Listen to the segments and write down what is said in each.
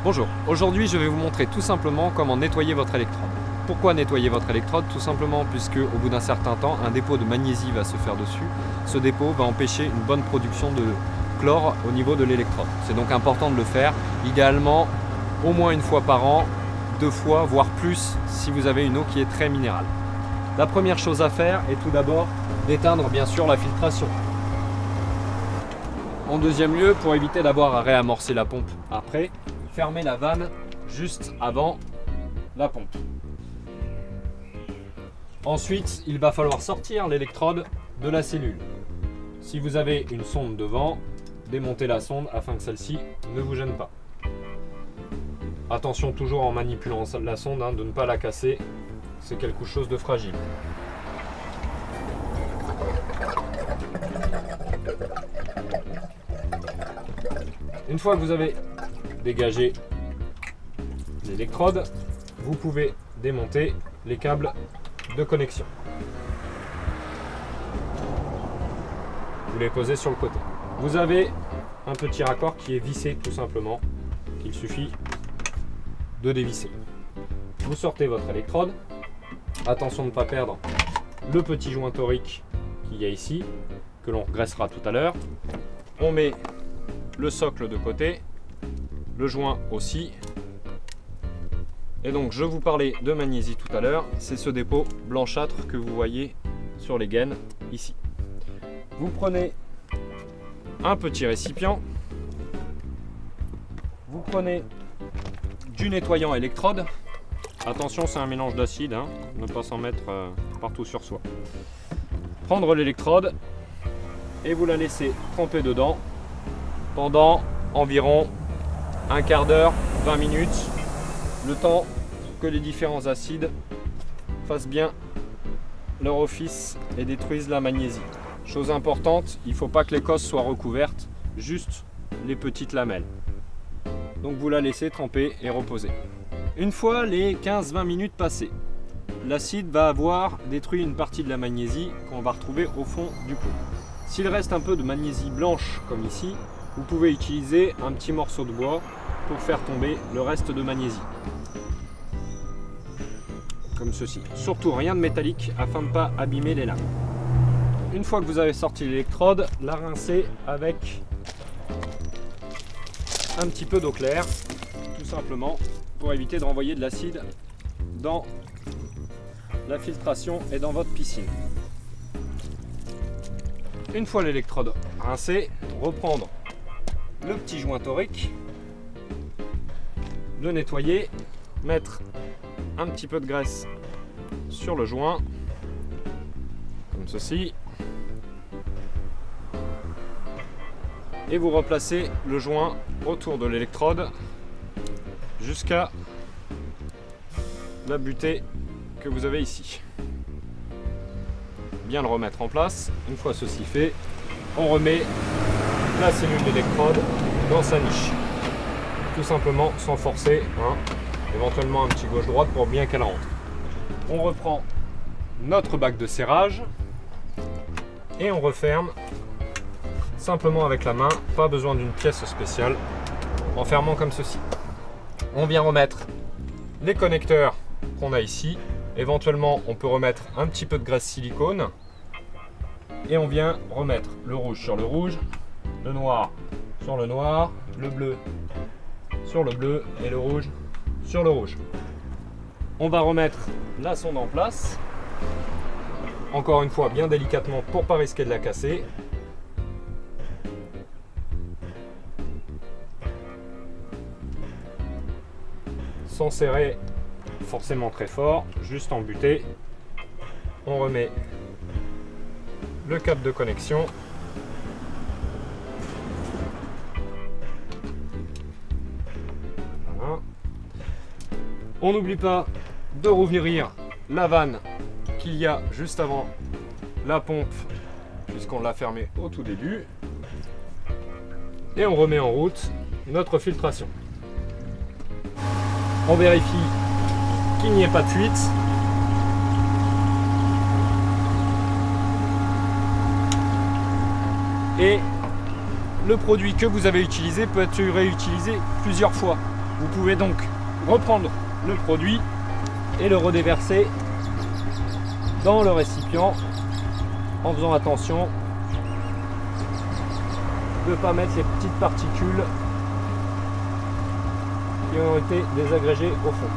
Bonjour, aujourd'hui je vais vous montrer tout simplement comment nettoyer votre électrode. Pourquoi nettoyer votre électrode? Tout simplement puisque au bout d'un certain temps, un dépôt de magnésie va se faire dessus. Ce dépôt va empêcher une bonne production de chlore au niveau de l'électrode. C'est donc important de le faire, idéalement au moins une fois par an, 2 fois, voire plus si vous avez une eau qui est très minérale. La première chose à faire est tout d'abord d'éteindre bien sûr la filtration. En deuxième lieu, pour éviter d'avoir à réamorcer la pompe après, fermez la vanne juste avant la pompe. Ensuite, il va falloir sortir l'électrode de la cellule. Si vous avez une sonde devant, démontez la sonde afin que celle-ci ne vous gêne pas. Attention toujours en manipulant la sonde de ne pas la casser, c'est quelque chose de fragile. Une fois que vous avez dégagé l'électrode, vous pouvez démonter les câbles de connexion. Vous les posez sur le côté. Vous avez un petit raccord qui est vissé tout simplement, qu'il suffit de dévisser. Vous sortez votre électrode. Attention de ne pas perdre le petit joint torique qu'il y a ici, que l'on graissera tout à l'heure. On met le socle de côté, le joint aussi. Et donc je vous parlais de magnésie tout à l'heure, c'est ce dépôt blanchâtre que vous voyez sur les gaines ici. Vous prenez un petit récipient, vous prenez du nettoyant électrode. Attention, c'est un mélange d'acide, ne pas s'en mettre partout sur soi. Prendre l'électrode et vous la laissez tremper dedans pendant environ un quart d'heure, 20 minutes, le temps que les différents acides fassent bien leur office et détruisent la magnésie. Chose importante, il ne faut pas que l'écosse soit recouverte, juste les petites lamelles. Donc vous la laissez tremper et reposer. Une fois les 15-20 minutes passées, l'acide va avoir détruit une partie de la magnésie qu'on va retrouver au fond du pot. S'il reste un peu de magnésie blanche comme ici, vous pouvez utiliser un petit morceau de bois pour faire tomber le reste de magnésie. Comme ceci. Surtout rien de métallique afin de ne pas abîmer les lames. Une fois que vous avez sorti l'électrode, la rincez avec un petit peu d'eau claire, tout simplement, pour éviter de renvoyer de l'acide dans la filtration et dans votre piscine. Une fois l'électrode rincée, reprendre le petit joint torique, le nettoyer, mettre un petit peu de graisse sur le joint, comme ceci, et vous replacez le joint autour de l'électrode jusqu'à la butée que vous avez ici. Bien le remettre en place. Une fois ceci fait, on remet la cellule d'électrode dans sa niche. Tout simplement sans forcer, éventuellement un petit gauche-droite pour bien qu'elle rentre. On reprend notre bac de serrage et on referme simplement avec la main, pas besoin d'une pièce spéciale, en fermant comme ceci. On vient remettre les connecteurs qu'on a ici. Éventuellement, on peut remettre un petit peu de graisse silicone et on vient remettre le rouge sur le rouge, le noir sur le noir, le bleu sur le bleu et le rouge sur le rouge. On va remettre la sonde en place, encore une fois bien délicatement pour ne pas risquer de la casser. Sans serrer forcément très fort, juste en butée. On remet le câble de connexion. Voilà. On n'oublie pas de rouvrir la vanne qu'il y a juste avant la pompe, puisqu'on l'a fermée au tout début. Et on remet en route notre filtration. On vérifie qu'il n'y ait pas de fuite. Et le produit que vous avez utilisé peut être réutilisé plusieurs fois. Vous pouvez donc reprendre le produit et le redéverser dans le récipient en faisant attention de ne pas mettre les petites particules qui ont été désagrégées au fond.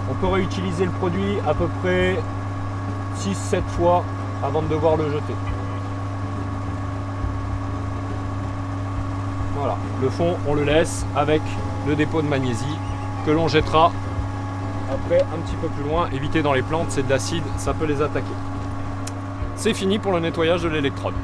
On peut réutiliser le produit à peu près 6-7 fois avant de devoir le jeter. Voilà, le fond on le laisse avec le dépôt de magnésie que l'on jettera après un petit peu plus loin. Évitez dans les plantes, c'est de l'acide, ça peut les attaquer. C'est fini pour le nettoyage de l'électrode.